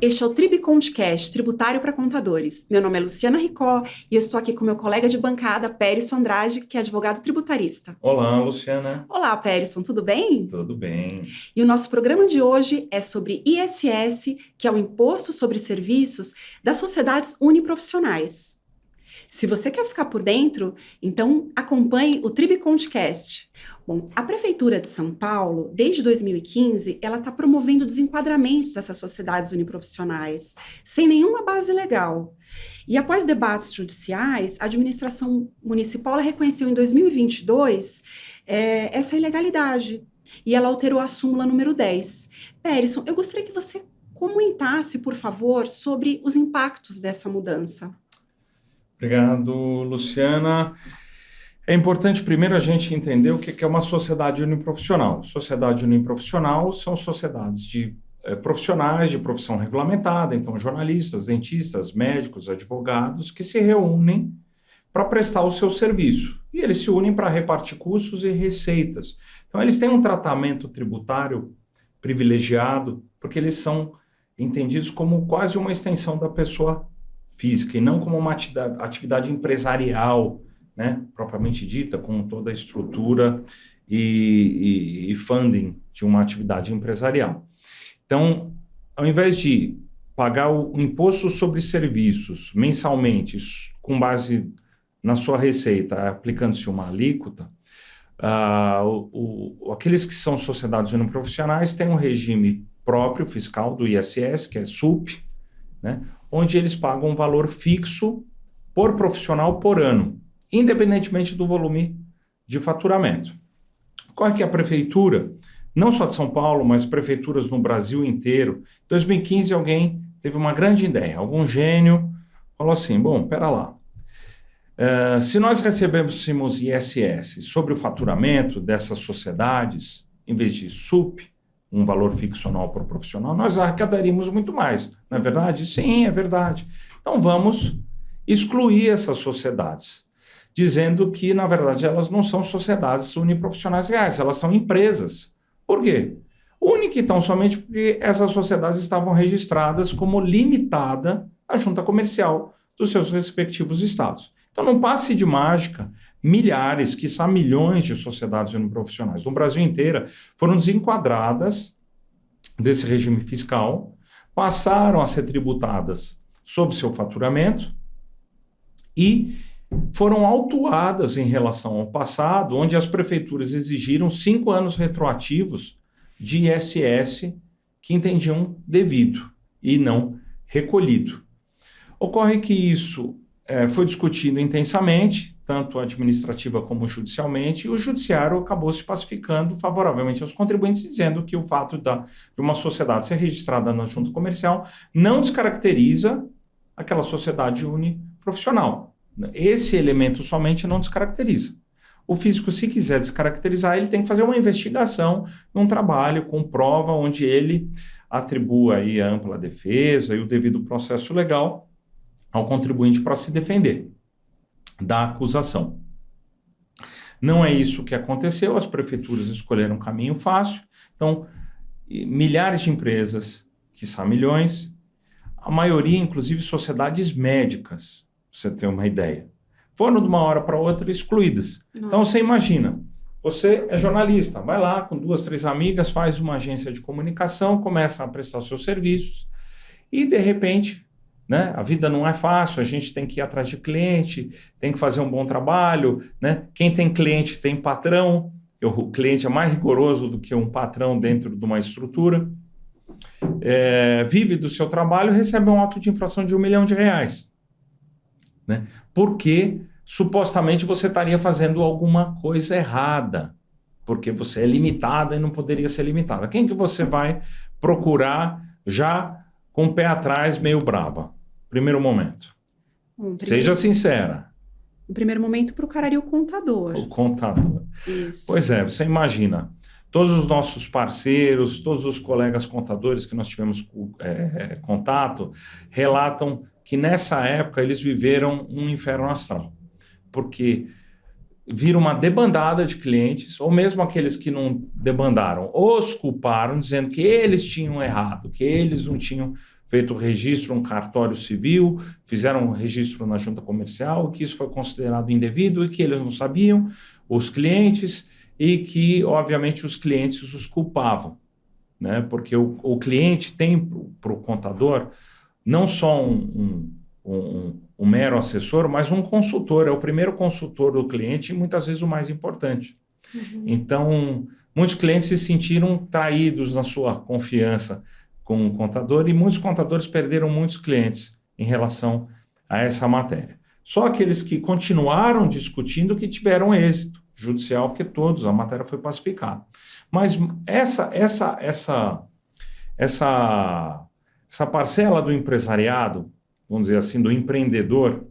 Este é o Tribcontcast, tributário para contadores. Meu nome é Luciana Ricó e eu estou aqui com meu colega de bancada, Périson Andrade, que é advogado tributarista. Olá, Luciana. Olá, Périson, tudo bem? Tudo bem. E o nosso programa de hoje é sobre ISS, que é o Imposto sobre Serviços das Sociedades Uniprofissionais. Se você quer ficar por dentro, então acompanhe o Tribcontcast. Bom, a Prefeitura de São Paulo, desde 2015, ela está promovendo desenquadramentos dessas sociedades uniprofissionais, sem nenhuma base legal. E após debates judiciais, a administração municipal ela reconheceu em 2022 essa ilegalidade. E ela alterou a súmula número 10. Périson, eu gostaria que você comentasse, por favor, sobre os impactos dessa mudança. Obrigado, Luciana. É importante primeiro a gente entender o que é uma sociedade uniprofissional. Sociedade uniprofissional são sociedades de profissionais de profissão regulamentada, então jornalistas, dentistas, médicos, advogados, que se reúnem para prestar o seu serviço. E eles se unem para repartir custos e receitas. Então eles têm um tratamento tributário privilegiado, porque eles são entendidos como quase uma extensão da pessoa física e não como uma atividade empresarial, né, propriamente dita, com toda a estrutura e funding de uma atividade empresarial. Então, ao invés de pagar o imposto sobre serviços mensalmente, com base na sua receita, aplicando-se uma alíquota, aqueles que são sociedades uniprofissionais têm um regime próprio fiscal do ISS, que é SUP, né, onde eles pagam um valor fixo por profissional por ano, independentemente do volume de faturamento. Ocorre que a prefeitura, não só de São Paulo, mas prefeituras no Brasil inteiro, em 2015 alguém teve uma grande ideia, algum gênio falou assim, bom, pera lá, se nós recebêssemos ISS sobre o faturamento dessas sociedades, em vez de SUP, um valor fixo anual por profissional, nós arrecadaríamos muito mais. Não é verdade? Sim, é verdade. Então vamos excluir essas sociedades, dizendo que, na verdade, elas não são sociedades uniprofissionais reais, elas são empresas. Por quê? Única, então, somente porque essas sociedades estavam registradas como limitada à junta comercial dos seus respectivos estados. Então, num passe de mágica, milhares, quiçá milhões de sociedades uniprofissionais no Brasil inteiro foram desenquadradas desse regime fiscal, passaram a ser tributadas sob seu faturamento e foram autuadas em relação ao passado, onde as prefeituras exigiram 5 anos retroativos de ISS que entendiam devido e não recolhido. Ocorre que isso foi discutido intensamente, tanto administrativa como judicialmente, e o judiciário acabou se pacificando favoravelmente aos contribuintes, dizendo que o fato de uma sociedade ser registrada na junta comercial não descaracteriza aquela sociedade uniprofissional. Esse elemento somente não descaracteriza. O físico, se quiser descaracterizar, ele tem que fazer uma investigação, um trabalho com prova, onde ele atribua aí a ampla defesa e o devido processo legal ao contribuinte para se defender da acusação. Não é isso que aconteceu, as prefeituras escolheram um caminho fácil, então milhares de empresas, quiçá milhões, a maioria inclusive sociedades médicas, pra você ter uma ideia, foram de uma hora para outra excluídas. Nossa. Então você imagina, você é jornalista, vai lá com 2, 3 amigas, faz uma agência de comunicação, começa a prestar seus serviços e de repente, né, a vida não é fácil, a gente tem que ir atrás de cliente, tem que fazer um bom trabalho, né? Quem tem cliente tem patrão, o cliente é mais rigoroso do que um patrão dentro de uma estrutura, vive do seu trabalho e recebe um auto de infração de R$1 milhão, né? Porque supostamente você estaria fazendo alguma coisa errada, porque você é limitada e não poderia ser limitada. Quem que você vai procurar já com o pé atrás, meio brava? Primeiro momento. Seja sincera. No primeiro momento, procuraria o contador. O contador. Isso. Pois é, você imagina, todos os nossos parceiros, todos os colegas contadores que nós tivemos contato, relatam que nessa época eles viveram um inferno astral. Porque viram uma debandada de clientes, ou mesmo aqueles que não debandaram, os culparam, dizendo que eles tinham errado, que eles não tinham feito o registro no cartório civil, fizeram um registro na junta comercial, que isso foi considerado indevido e que eles não sabiam, os clientes, e que, obviamente, os clientes os culpavam, né? Porque o cliente tem para o contador não só um mero assessor, mas um consultor, é o primeiro consultor do cliente e muitas vezes o mais importante. Uhum. Então, muitos clientes se sentiram traídos na sua confiança com o contador e muitos contadores perderam muitos clientes em relação a essa matéria. Só aqueles que continuaram discutindo que tiveram êxito judicial, porque todos, a matéria foi pacificada. Mas essa parcela do empresariado, vamos dizer assim, do empreendedor,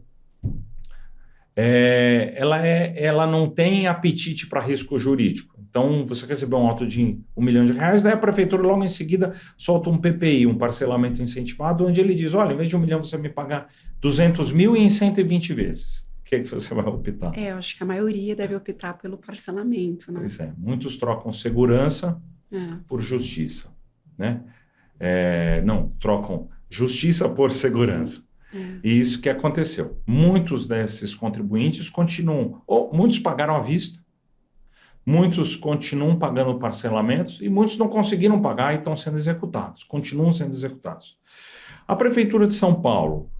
ela não tem apetite para risco jurídico. Então, você recebeu um auto de R$ 1 milhão, daí a prefeitura logo em seguida solta um PPI, um parcelamento incentivado, onde ele diz, olha, em vez de R$ 1 milhão você me pagar 200 mil e em 120 vezes. O que é que você vai optar? Eu acho que a maioria deve optar pelo parcelamento, né? Pois é, muitos trocam segurança por justiça, né? Não, trocam justiça por segurança. E isso que aconteceu. Muitos desses contribuintes continuam, ou muitos pagaram à vista, muitos continuam pagando parcelamentos e muitos não conseguiram pagar e estão sendo executados, continuam sendo executados. A Prefeitura de São Paulo,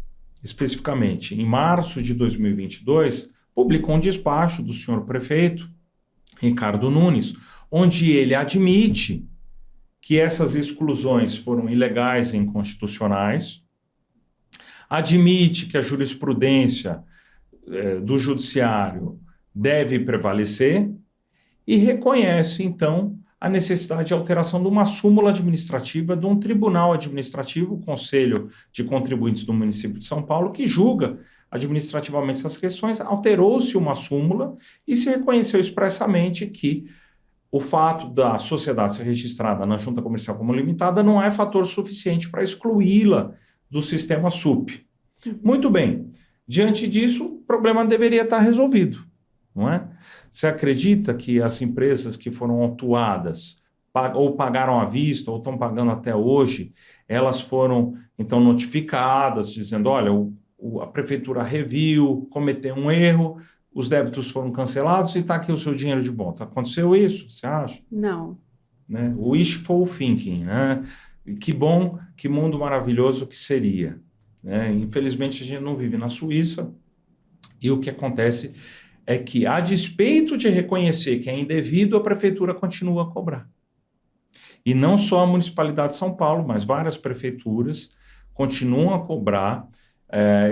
especificamente em março de 2022, publicou um despacho do senhor prefeito, Ricardo Nunes, onde ele admite que essas exclusões foram ilegais e inconstitucionais, admite que a jurisprudência do judiciário deve prevalecer e reconhece, então, a necessidade de alteração de uma súmula administrativa de um tribunal administrativo, o Conselho de Contribuintes do município de São Paulo, que julga administrativamente essas questões. Alterou-se uma súmula e se reconheceu expressamente que o fato da sociedade ser registrada na junta comercial como limitada não é fator suficiente para excluí-la do sistema SUP. Muito bem. Diante disso, o problema deveria estar resolvido, não é? Você acredita que as empresas que foram autuadas ou pagaram à vista ou estão pagando até hoje, elas foram, então, notificadas, dizendo, olha, a prefeitura reviu, cometeu um erro, os débitos foram cancelados e está aqui o seu dinheiro de volta. Aconteceu isso, você acha? Não. Né? Wishful thinking, né? Que bom, que mundo maravilhoso que seria. Né? Infelizmente, a gente não vive na Suíça e o que acontece é que, a despeito de reconhecer que é indevido, a prefeitura continua a cobrar. E não só a Municipalidade de São Paulo, mas várias prefeituras continuam a cobrar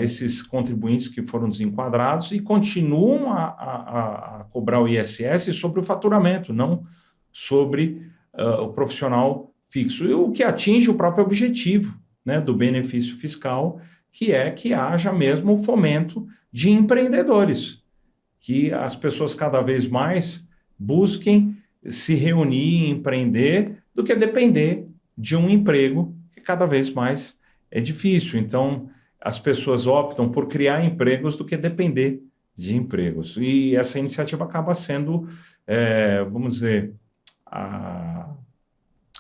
esses contribuintes que foram desenquadrados e continuam a cobrar o ISS sobre o faturamento, não sobre o profissional fixo. E o que atinge o próprio objetivo, né, do benefício fiscal, que é que haja mesmo o fomento de empreendedores, que as pessoas cada vez mais busquem se reunir e empreender do que depender de um emprego, que cada vez mais é difícil. Então, as pessoas optam por criar empregos do que depender de empregos. E essa iniciativa acaba sendo, vamos dizer,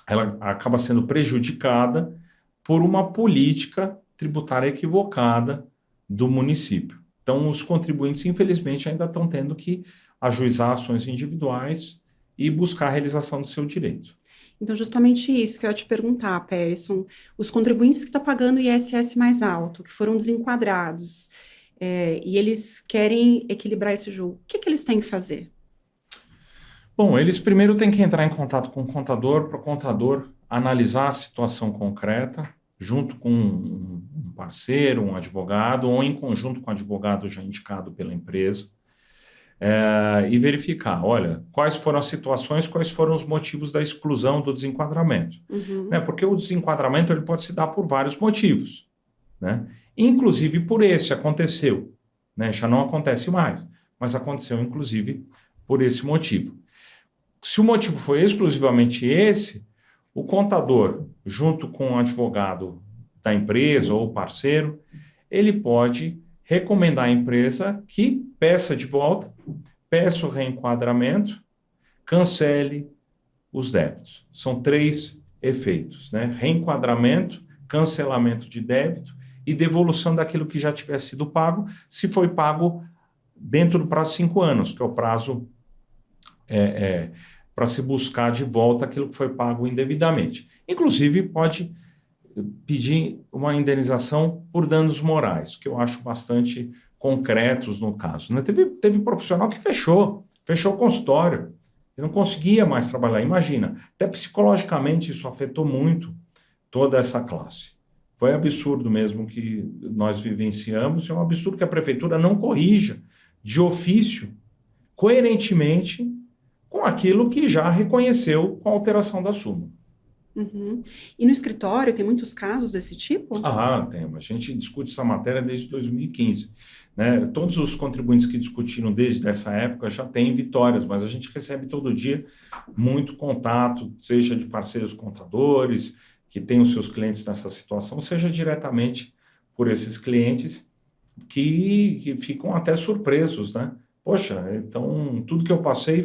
ela acaba sendo prejudicada por uma política tributária equivocada do município. Então, os contribuintes, infelizmente, ainda estão tendo que ajuizar ações individuais e buscar a realização do seu direito. Então, justamente isso que eu ia te perguntar, Perisson. Os contribuintes que estão pagando ISS mais alto, que foram desenquadrados, e eles querem equilibrar esse jogo, o que eles têm que fazer? Bom, eles primeiro têm que entrar em contato com o contador, para o contador analisar a situação concreta, junto com um parceiro, um advogado, ou em conjunto com o advogado já indicado pela empresa, e verificar, olha, quais foram as situações, quais foram os motivos da exclusão do desenquadramento. Uhum. Né? Porque o desenquadramento ele pode se dar por vários motivos, né? Inclusive por esse aconteceu, né? Já não acontece mais, mas aconteceu inclusive por esse motivo. Se o motivo foi exclusivamente esse, o contador, junto com o advogado da empresa ou parceiro, ele pode recomendar à empresa que peça de volta, peça o reenquadramento, cancele os débitos. São 3 efeitos, né? Reenquadramento, cancelamento de débito e devolução daquilo que já tivesse sido pago, se foi pago dentro do prazo de 5 anos, que é o prazo para se buscar de volta aquilo que foi pago indevidamente. Inclusive, pode pedir uma indenização por danos morais, que eu acho bastante concretos no caso. Né? Teve profissional que fechou o consultório, e não conseguia mais trabalhar. Imagina, até psicologicamente isso afetou muito toda essa classe. Foi absurdo mesmo que nós vivenciamos, é um absurdo que a prefeitura não corrija de ofício, coerentemente, com aquilo que já reconheceu com a alteração da súmula. Uhum. E no escritório tem muitos casos desse tipo? Tem. A gente discute essa matéria desde 2015. Né? Todos os contribuintes que discutiram desde essa época já têm vitórias, mas a gente recebe todo dia muito contato, seja de parceiros contadores, que têm os seus clientes nessa situação, seja diretamente por esses clientes que ficam até surpresos, né? Poxa, então tudo que eu passei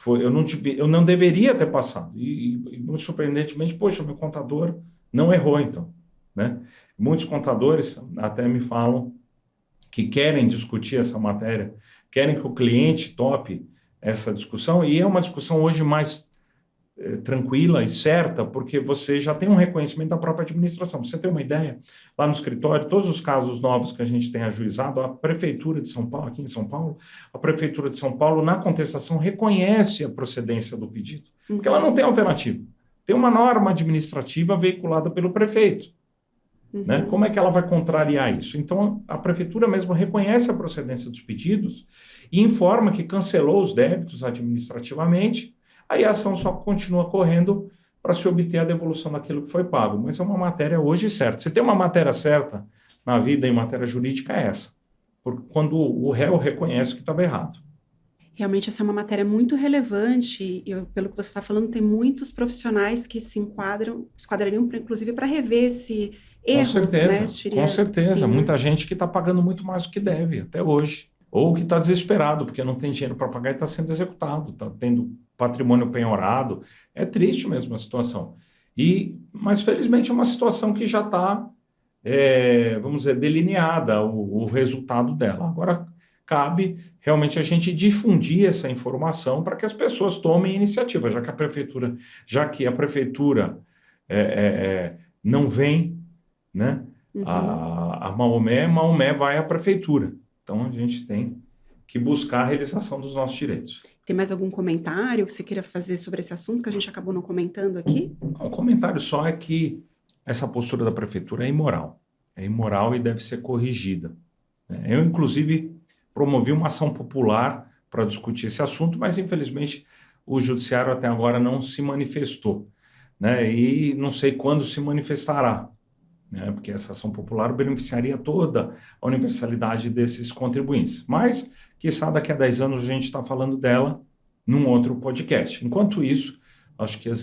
eu não deveria ter passado. E muito surpreendentemente, poxa, meu contador não errou, então. Né? Muitos contadores até me falam que querem discutir essa matéria, querem que o cliente tope essa discussão, e é uma discussão hoje mais tranquila e certa, porque você já tem um reconhecimento da própria administração. Pra você ter uma ideia, lá no escritório, todos os casos novos que a gente tem ajuizado, a Prefeitura de São Paulo, aqui em São Paulo, a Prefeitura de São Paulo, na contestação, reconhece a procedência do pedido, porque ela não tem alternativa. Tem uma norma administrativa veiculada pelo prefeito. Né? Como é que ela vai contrariar isso? Então, a Prefeitura mesmo reconhece a procedência dos pedidos e informa que cancelou os débitos administrativamente. Aí a ação só continua correndo para se obter a devolução daquilo que foi pago. Mas é uma matéria hoje certa. Se tem uma matéria certa na vida em matéria jurídica, é essa. Porque quando o réu reconhece que estava errado. Realmente essa é uma matéria muito relevante. Pelo que você está falando, tem muitos profissionais que se enquadrariam, inclusive, para rever esse erro. Com certeza, né? Com certeza. Sim, muita gente que está pagando muito mais do que deve, até hoje. Ou que está desesperado, porque não tem dinheiro para pagar e está sendo executado, está tendo patrimônio penhorado. É triste mesmo a situação. Mas, felizmente, é uma situação que já está, vamos dizer, delineada o resultado dela. Agora, cabe realmente a gente difundir essa informação para que as pessoas tomem iniciativa, já que a prefeitura não vem, né, a Maomé vai à prefeitura. Então, a gente tem que buscar a realização dos nossos direitos. Tem mais algum comentário que você queira fazer sobre esse assunto que a gente acabou não comentando aqui? Um comentário só é que essa postura da prefeitura é imoral. É imoral e deve ser corrigida. Eu, inclusive, promovi uma ação popular para discutir esse assunto, mas, infelizmente, o judiciário até agora não se manifestou. Né? E não sei quando se manifestará. Né, porque essa ação popular beneficiaria toda a universalidade desses contribuintes. Mas, quiçá daqui a 10 anos a gente está falando dela num outro podcast. Enquanto isso, acho que as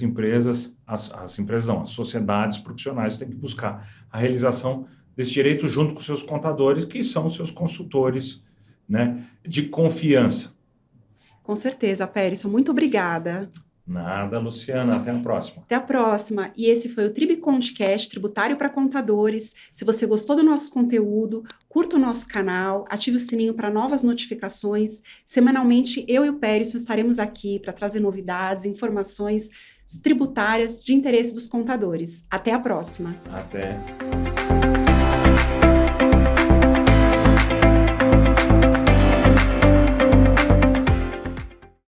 sociedades profissionais têm que buscar a realização desse direito junto com seus contadores, que são seus consultores, né, de confiança. Com certeza, Pérez, muito obrigada. Nada, Luciana. Até a próxima. Até a próxima. E esse foi o Tribcontcast, Tributário para Contadores. Se você gostou do nosso conteúdo, curta o nosso canal, ative o sininho para novas notificações. Semanalmente, eu e o Pérez estaremos aqui para trazer novidades, informações tributárias de interesse dos contadores. Até a próxima. Até.